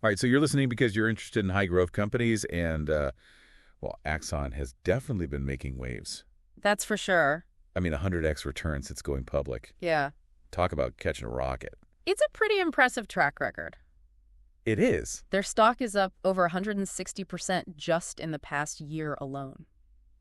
All right, so you're listening because you're interested in high-growth companies, and, well, Axon has definitely been making waves. That's for sure. I mean, 100x return since going public. Yeah. Talk about catching a rocket. It's a pretty impressive track record. It is. Their stock is up over 160% just in the past year alone.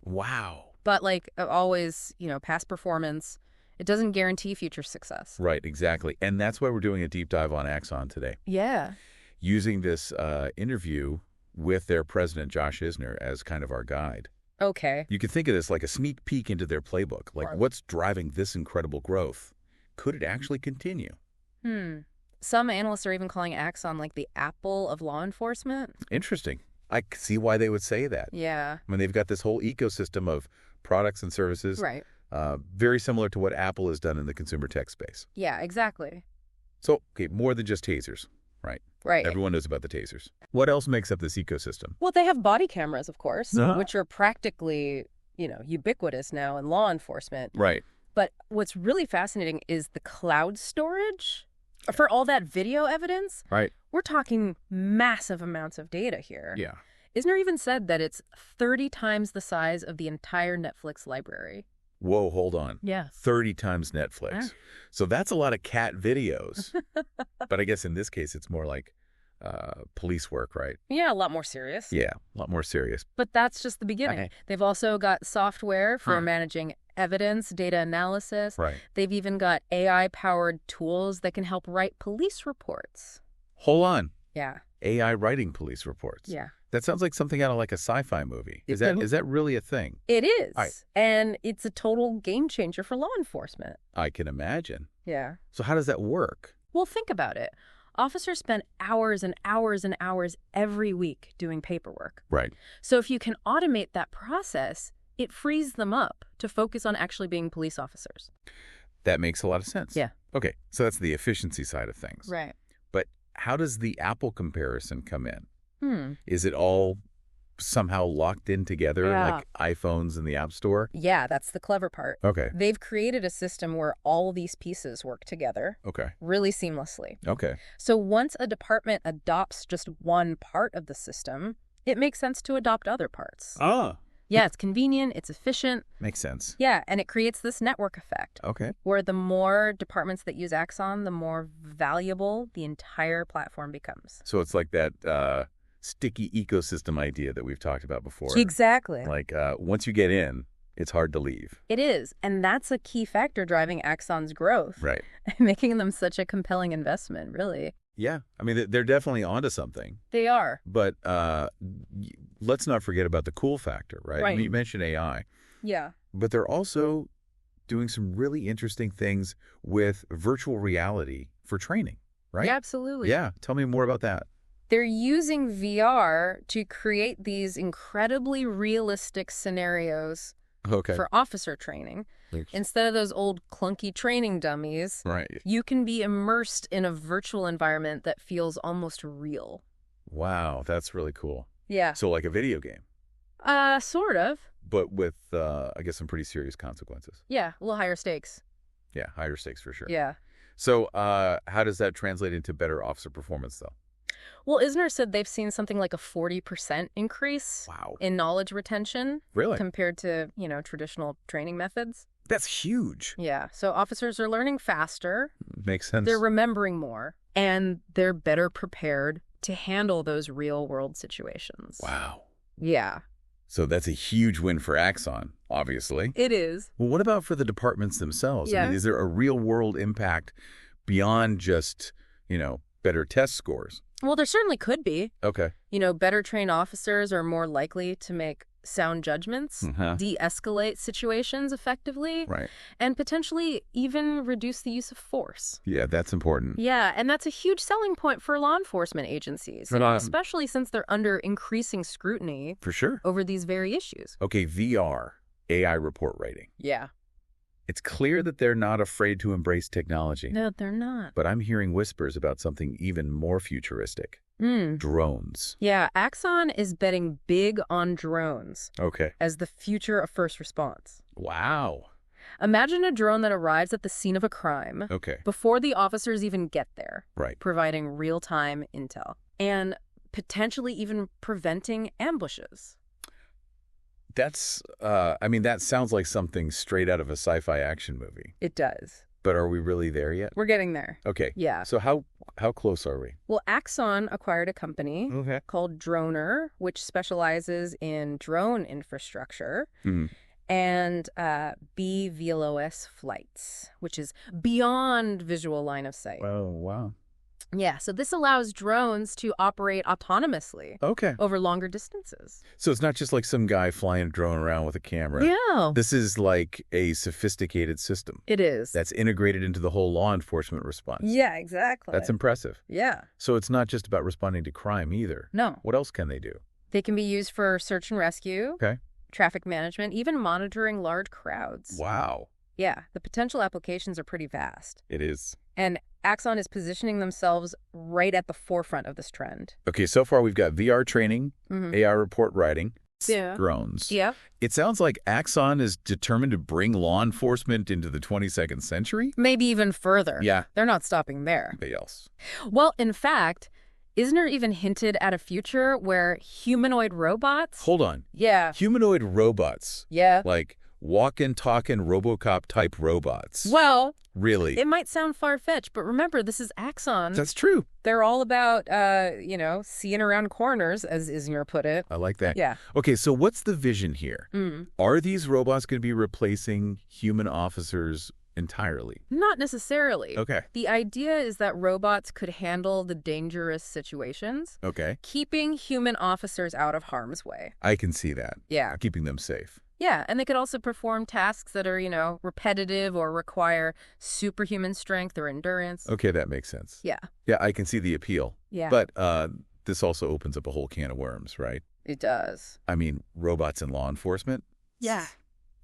Wow. But like always, past performance, it doesn't guarantee future success. Right, exactly. And that's why we're doing a deep dive on Axon today. Yeah. Using this interview with their president, Josh Isner, as kind of our guide. Okay. You can think of this like a sneak peek into their playbook. Like, Right. what's driving this incredible growth? Could it actually continue? Some analysts are even calling Axon like the Apple of law enforcement. Interesting. I can see why they would say that. Yeah. I mean, they've got this whole ecosystem of products and services. Right. Very similar to what Apple has done in the consumer tech space. Yeah, exactly. So, okay, more than just tasers, right? Right. Everyone knows about the tasers. What else makes up this ecosystem? Well, they have body cameras, of course, Uh-huh. which are practically, ubiquitous now in law enforcement. Right. But what's really fascinating is the cloud storage for all that video evidence. Right. We're talking massive amounts of data here. Yeah. Isner even said that it's 30 times the size of the entire Netflix library. Whoa, hold on. Yeah. 30 times Netflix. Yeah. So that's a lot of cat videos. But I guess in this case, it's more like police work, right? Yeah, a lot more serious. Yeah, a lot more serious. But that's just the beginning. Okay. They've also got software for Huh. managing evidence, data analysis. Right. They've even got AI-powered tools that can help write police reports. Hold on. Yeah. AI writing police reports. Yeah. That sounds like something out of like a sci-fi movie. Is It- that really a thing? It is. All right. And it's a total game changer for law enforcement. I can imagine. Yeah. So how does that work? Well, think about it. Officers spend hours and hours and hours every week doing paperwork. Right. So if you can automate that process, it frees them up to focus on actually being police officers. That makes a lot of sense. Yeah. Okay, so that's the efficiency side of things. Right. But how does the Apple comparison come in? Hmm. Is it all somehow locked in together Yeah. like iPhones in the App Store? Yeah, that's the clever part. Okay. They've created a system where all these pieces work together Okay. really seamlessly. Okay. So once a department adopts just one part of the system, it makes sense to adopt other parts. Ah. Yeah, it's convenient, it's efficient. Makes sense. Yeah, and it creates this network effect Okay. where the more departments that use Axon, the more valuable the entire platform becomes. So it's like that sticky ecosystem idea that we've talked about before. Exactly. Like once you get in, it's hard to leave. It is, and that's a key factor driving Axon's growth, Right. making them such a compelling investment, really. Yeah. I mean, they're definitely onto something. They are. But let's not forget about the cool factor, right? I Right. mean, you mentioned AI, Yeah. but they're also doing some really interesting things with virtual reality for training, right? Yeah, absolutely. Yeah. Tell me more about that. They're using VR to create these incredibly realistic scenarios Okay. for officer training. Instead of those old clunky training dummies, Right. you can be immersed in a virtual environment that feels almost real. Wow. That's really cool. Yeah. So like a video game, Sort of. but with, I guess, some pretty serious consequences. Yeah, a little higher stakes. Yeah. Higher stakes for sure. Yeah. So how does that translate into better officer performance, though? Well, Isner said they've seen something like a 40% increase Wow. in knowledge retention Really? compared to, traditional training methods. That's huge. Yeah. So officers are learning faster. Makes sense. They're remembering more, and they're better prepared to handle those real-world situations. Wow. Yeah, So that's a huge win for Axon, obviously. it is. Well, what about for the departments themselves? I Yeah. mean, is there a real-world impact beyond just, better test scores? Well, there certainly could be. Okay. Better trained officers are more likely to make sound judgments, de-escalate situations effectively, Right. and potentially even reduce the use of force. Yeah, that's important. Yeah, and that's a huge selling point for law enforcement agencies, especially since they're under increasing scrutiny For sure. over these very issues. Okay, VR, AI report writing. Yeah. It's clear that they're not afraid to embrace technology. No, they're not. But I'm hearing whispers about something even more futuristic. Drones. Yeah, Axon is betting big on drones Okay. as the future of first response. Wow. Imagine a drone that arrives at the scene of a crime Okay. before the officers even get there, Right. providing real-time intel. and potentially even preventing ambushes. That's, that sounds like something straight out of a sci-fi action movie. It does. But are we really there yet? We're getting there. Okay. Yeah. So how close are we? Well, Axon acquired a company called Droner, which specializes in drone infrastructure, and BVLOS flights, which is beyond visual line of sight. Oh, wow. Yeah, so this allows drones to operate autonomously over longer distances. So it's not just like some guy flying a drone around with a camera. Yeah. This is like a sophisticated system. It is. That's integrated into the whole law enforcement response. Yeah, exactly. That's impressive. Yeah. So it's not just about responding to crime either. No. What else can they do? They can be used for search and rescue, traffic management, even monitoring large crowds. Wow. Yeah, the potential applications are pretty vast. It is. And Axon is positioning themselves right at the forefront of this trend. Okay, so far we've got VR training, AR report writing, Yeah. drones. Yeah. It sounds like Axon is determined to bring law enforcement into the 22nd century? Maybe even further. Yeah. They're not stopping there. Anybody else? Well, in fact, Isner even hinted at a future where humanoid robots... Hold on. Yeah. Humanoid robots. Yeah. Like walking, talking RoboCop-type robots. Well... Really? It might sound far-fetched, but remember, this is Axon. That's true. They're all about, seeing around corners, as Isner put it. I like that. Yeah. Okay, so what's the vision here? Are these robots going to be replacing human officers entirely? Not necessarily. Okay. The idea is that robots could handle the dangerous situations, keeping human officers out of harm's way. I can see that. Yeah. Keeping them safe. Yeah, and they could also perform tasks that are, repetitive or require superhuman strength or endurance. Okay, that makes sense. Yeah. Yeah, I can see the appeal. Yeah. But this also opens up a whole can of worms, right? It does. I mean, robots in law enforcement? Yeah.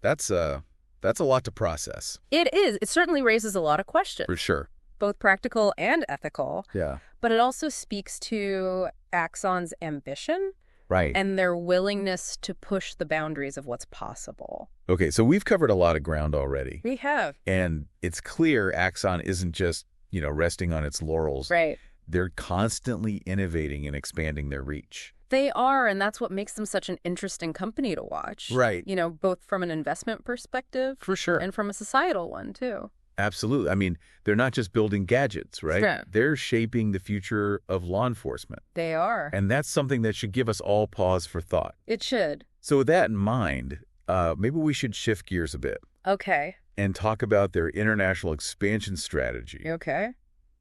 That's a lot to process. It is. It certainly raises a lot of questions. For sure. Both practical and ethical. Yeah. But it also speaks to Axon's ambition. Right. And their willingness to push the boundaries of what's possible. Okay, so we've covered a lot of ground already. We have. And it's clear Axon isn't just, resting on its laurels. Right. They're constantly innovating and expanding their reach. They are, and that's what makes them such an interesting company to watch. Right. Both from an investment perspective. For sure. And from a societal one, too. Absolutely. I mean, they're not just building gadgets, right? Sure. They're shaping the future of law enforcement. They are. And that's something that should give us all pause for thought. It should. So with that in mind, maybe we should shift gears a bit. Okay. And talk about their international expansion strategy. Okay.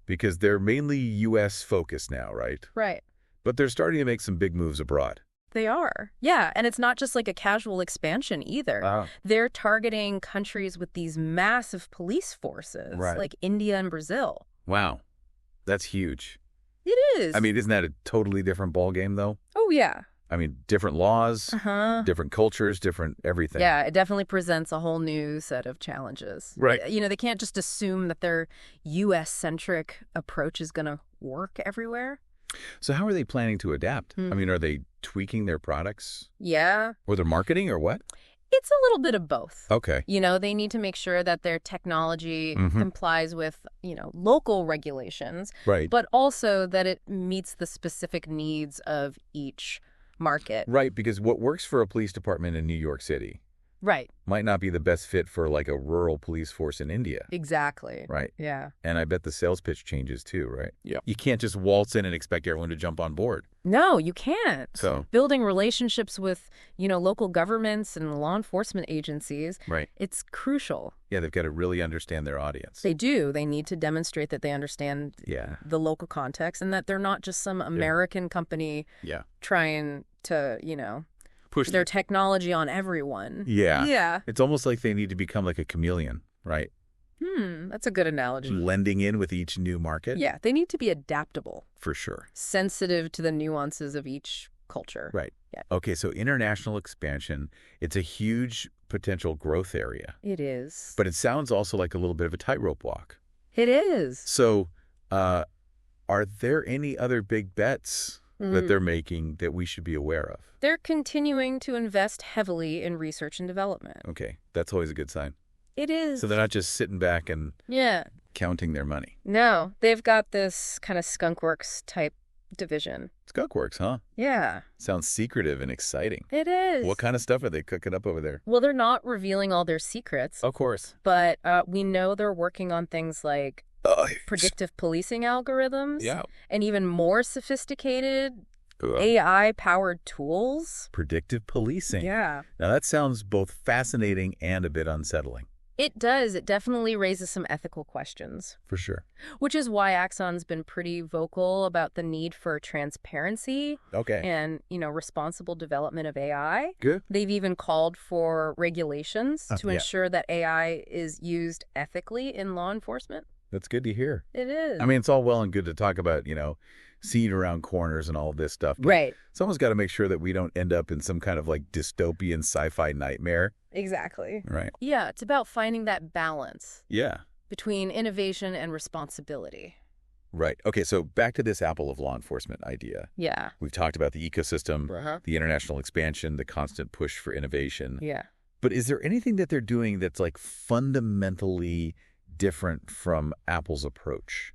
Because they're mainly U.S. focused now, right? Right. But they're starting to make some big moves abroad. They are. Yeah, and it's not just like a casual expansion either. Wow. They're targeting countries with these massive police forces, like India and Brazil. Wow. That's huge. It is. I mean, isn't that a totally different ballgame, though? Oh, yeah. I mean, different laws, different cultures, different everything. Yeah, it definitely presents a whole new set of challenges. Right. They can't just assume that their U.S.-centric approach is going to work everywhere. So how are they planning to adapt? I mean, are they tweaking their products? Yeah. Or their marketing or what? It's a little bit of both. Okay. They need to make sure that their technology complies with, local regulations. Right. But also that it meets the specific needs of each market. Right, because what works for a police department in New York City might not be the best fit for like a rural police force in India. Exactly. Right. Yeah. And I bet the sales pitch changes too, right? Yeah. You can't just waltz in and expect everyone to jump on board. No, you can't. So building relationships with, local governments and law enforcement agencies, it's crucial. Yeah, they've got to really understand their audience. They do. They need to demonstrate that they understand the local context and that they're not just some American company trying to, push their technology on everyone. Yeah. Yeah. It's almost like they need to become like a chameleon, right? That's a good analogy. Blending in with each new market. Yeah, they need to be adaptable. For sure. Sensitive to the nuances of each culture. Right. Yeah. Okay, so international expansion, it's a huge potential growth area. It is. But it sounds also like a little bit of a tightrope walk. It is. So are there any other big bets that they're making that we should be aware of? They're continuing to invest heavily in research and development. Okay, that's always a good sign. It is. So they're not just sitting back and counting their money. No, they've got this kind of skunkworks type division. Skunkworks, huh? Yeah. Sounds secretive and exciting. It is. What kind of stuff are they cooking up over there? Well, they're not revealing all their secrets. Of course. But we know they're working on things like predictive policing algorithms. Yeah. And even more sophisticated AI-powered tools. Predictive policing. Yeah. Now, that sounds both fascinating and a bit unsettling. It does. It definitely raises some ethical questions. For sure. Which is why Axon's been pretty vocal about the need for transparency and, responsible development of AI. Good. They've even called for regulations to ensure that AI is used ethically in law enforcement. That's good to hear. It is. I mean, it's all well and good to talk about, seeing around corners and all of this stuff. Right. Someone's got to make sure that we don't end up in some kind of dystopian sci-fi nightmare. Exactly. Right. Yeah, it's about finding that balance. Yeah. Between innovation and responsibility. Right. Okay, so back to this apple of law enforcement idea. Yeah. We've talked about the ecosystem, the international expansion, the constant push for innovation. Yeah. But is there anything that they're doing that's fundamentally different from Apple's approach?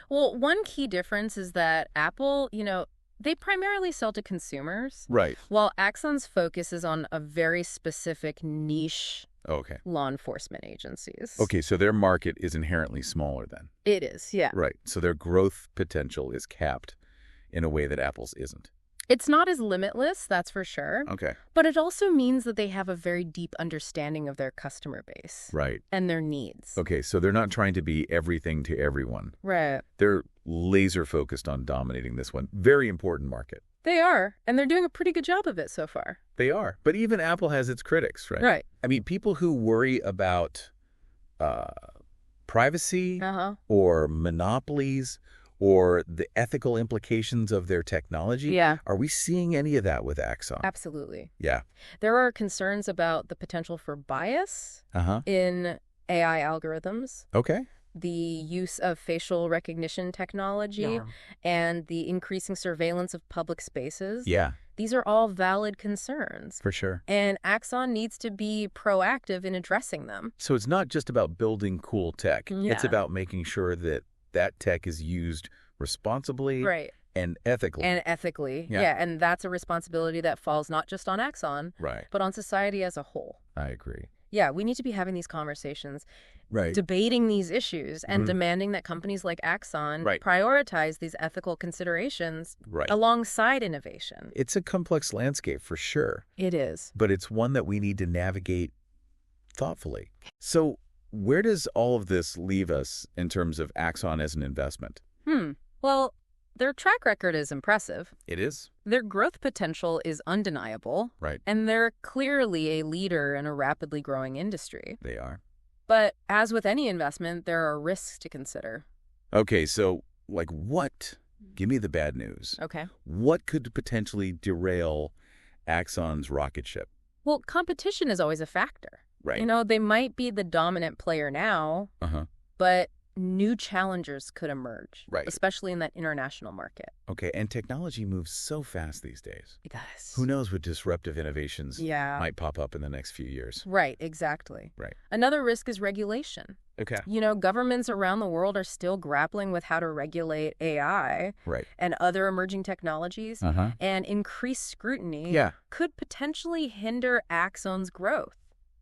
Well, one key difference is that Apple, they primarily sell to consumers. Right. While Axon's focus is on a very specific niche law enforcement agencies. Okay, so their market is inherently smaller then. It is, yeah. Right. So their growth potential is capped in a way that Apple's isn't. It's not as limitless, that's for sure. Okay. But it also means that they have a very deep understanding of their customer base. Right. And their needs. Okay, so they're not trying to be everything to everyone. Right. They're laser focused on dominating this one. Very important market. They are, and they're doing a pretty good job of it so far. They are. But even Apple has its critics, right? Right. I mean, people who worry about privacy or monopolies or the ethical implications of their technology. Yeah. Are we seeing any of that with Axon? Absolutely. Yeah. There are concerns about the potential for bias in AI algorithms. Okay. The use of facial recognition technology and the increasing surveillance of public spaces. Yeah. These are all valid concerns. For sure. And Axon needs to be proactive in addressing them. So it's not just about building cool tech. Yeah. It's about making sure that that tech is used responsibly and ethically. Yeah. And that's a responsibility that falls not just on Axon, but on society as a whole. I agree. Yeah, we need to be having these conversations, right, debating these issues, and demanding that companies like Axon prioritize these ethical considerations alongside innovation. It's a complex landscape for sure. It is. But it's one that we need to navigate thoughtfully. So where does all of this leave us in terms of Axon as an investment? Well, their track record is impressive. It is. Their growth potential is undeniable. Right. And they're clearly a leader in a rapidly growing industry. They are. But as with any investment, there are risks to consider. Okay, so what? Give me the bad news. Okay. What could potentially derail Axon's rocket ship? Well, competition is always a factor. Right. They might be the dominant player now, but new challengers could emerge, especially in that international market. Okay, and technology moves so fast these days. It does. Who knows what disruptive innovations might pop up in the next few years. Right, exactly. Right. Another risk is regulation. Okay. Governments around the world are still grappling with how to regulate AI and other emerging technologies, and increased scrutiny could potentially hinder Axon's growth.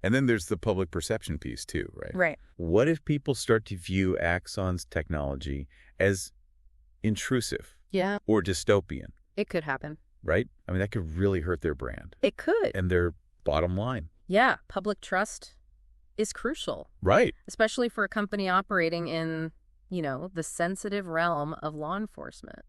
And then there's the public perception piece too, right? Right. What if people start to view Axon's technology as intrusive or dystopian? It could happen. Right? I mean, that could really hurt their brand. It could. And their bottom line. Yeah. Public trust is crucial. Right. Especially for a company operating in, the sensitive realm of law enforcement.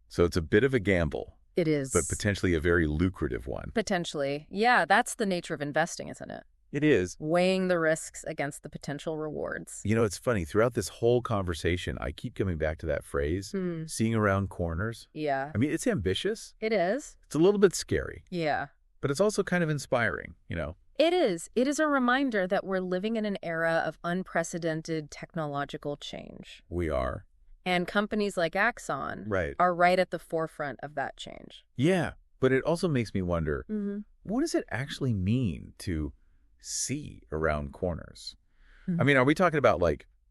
So it's a bit of a gamble. It is. But potentially a very lucrative one. Potentially. Yeah, that's the nature of investing, isn't it? It is. Weighing the risks against the potential rewards. It's funny. Throughout this whole conversation, I keep coming back to that phrase, seeing around corners. Yeah. I mean, it's ambitious. It is. It's a little bit scary. Yeah. But it's also kind of inspiring, It is. It is a reminder that we're living in an era of unprecedented technological change. We are. And companies like Axon right at the forefront of that change. Yeah. But it also makes me wonder, what does it actually mean to see around corners? I mean, are we talking about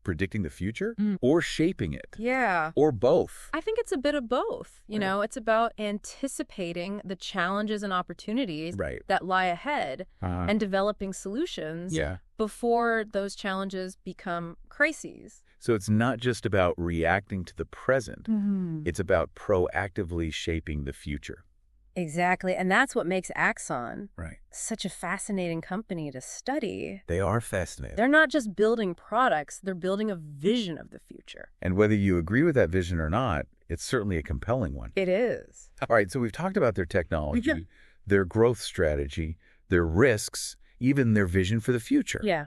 predicting the future or shaping it? Yeah. Or both? I think it's a bit of both. You know, it's about anticipating the challenges and opportunities that lie ahead and developing solutions before those challenges become crises. So it's not just about reacting to the present. It's about proactively shaping the future. Exactly. And that's what makes Axon such a fascinating company to study. They are fascinating. They're not just building products, they're building a vision of the future. And whether you agree with that vision or not, it's certainly a compelling one. It is. All right, so we've talked about their technology, their growth strategy, their risks, even their vision for the future. Yeah.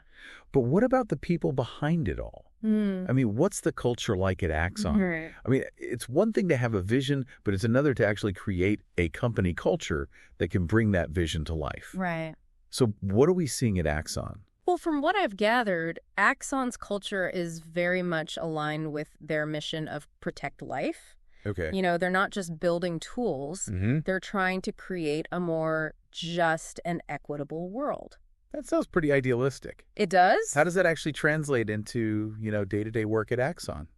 But what about the people behind it all? I mean, what's the culture like at Axon? I mean, it's one thing to have a vision, but it's another to actually create a company culture that can bring that vision to life. Right. So what are we seeing at Axon? Well, from what I've gathered, Axon's culture is very much aligned with their mission of protect life. Okay. You know, they're not just building tools. They're trying to create a more just and equitable world. That sounds pretty idealistic. It does? How does that actually translate into, day-to-day work at Axon?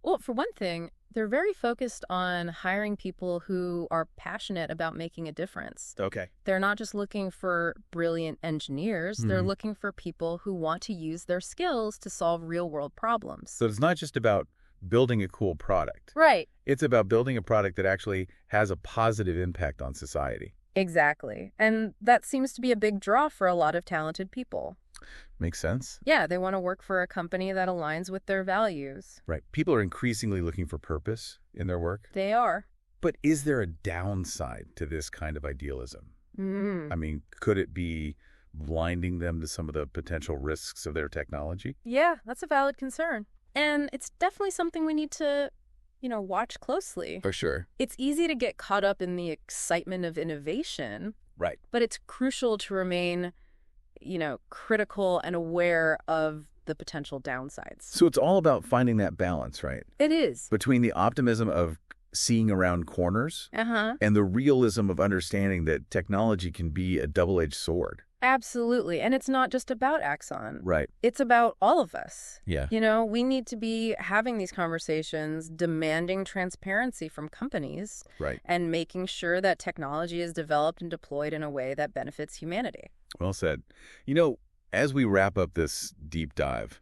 Well, for one thing, they're very focused on hiring people who are passionate about making a difference. Okay. They're not just looking for brilliant engineers. They're looking for people who want to use their skills to solve real-world problems. So it's not just about building a cool product. Right. It's about building a product that actually has a positive impact on society. Exactly. And that seems to be a big draw for a lot of talented people. Makes sense. Yeah, they want to work for a company that aligns with their values. Right. People are increasingly looking for purpose in their work. They are. But is there a downside to this kind of idealism? I mean, could it be blinding them to some of the potential risks of their technology? Yeah, that's a valid concern. And it's definitely something we need to watch closely. For sure. It's easy to get caught up in the excitement of innovation. Right. But it's crucial to remain, critical and aware of the potential downsides. So it's all about finding that balance, right? It is. Between the optimism of seeing around corners and the realism of understanding that technology can be a double-edged sword. Absolutely. And it's not just about Axon. Right. It's about all of us. Yeah. We need to be having these conversations, demanding transparency from companies. Right. And making sure that technology is developed and deployed in a way that benefits humanity. Well said. As we wrap up this deep dive,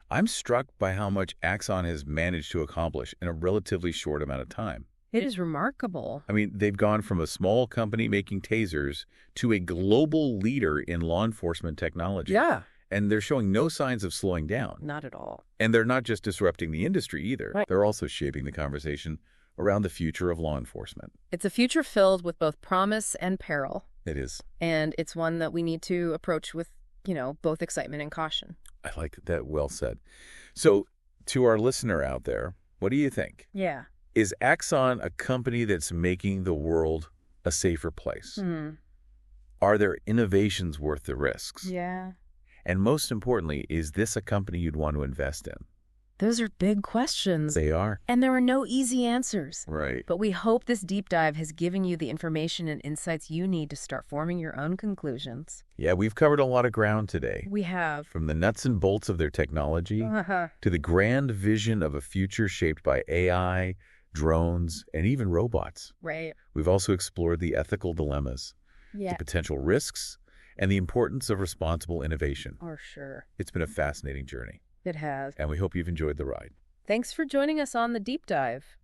I'm struck by how much Axon has managed to accomplish in a relatively short amount of time. It is remarkable. I mean, they've gone from a small company making tasers to a global leader in law enforcement technology. Yeah. And they're showing no signs of slowing down. Not at all. And they're not just disrupting the industry either. Right. They're also shaping the conversation around the future of law enforcement. It's a future filled with both promise and peril. It is. And it's one that we need to approach with, both excitement and caution. I like that. Well said. So to our listener out there, what do you think? Yeah. Is Axon a company that's making the world a safer place? Are their innovations worth the risks? Yeah. And most importantly, is this a company you'd want to invest in? Those are big questions. They are. And there are no easy answers. Right. But we hope this deep dive has given you the information and insights you need to start forming your own conclusions. Yeah, we've covered a lot of ground today. We have. From the nuts and bolts of their technology to the grand vision of a future shaped by AI, drones, and even robots. Right. We've also explored the ethical dilemmas, the potential risks, and the importance of responsible innovation. For sure. It's been a fascinating journey. It has. And we hope you've enjoyed the ride. Thanks for joining us on the deep dive.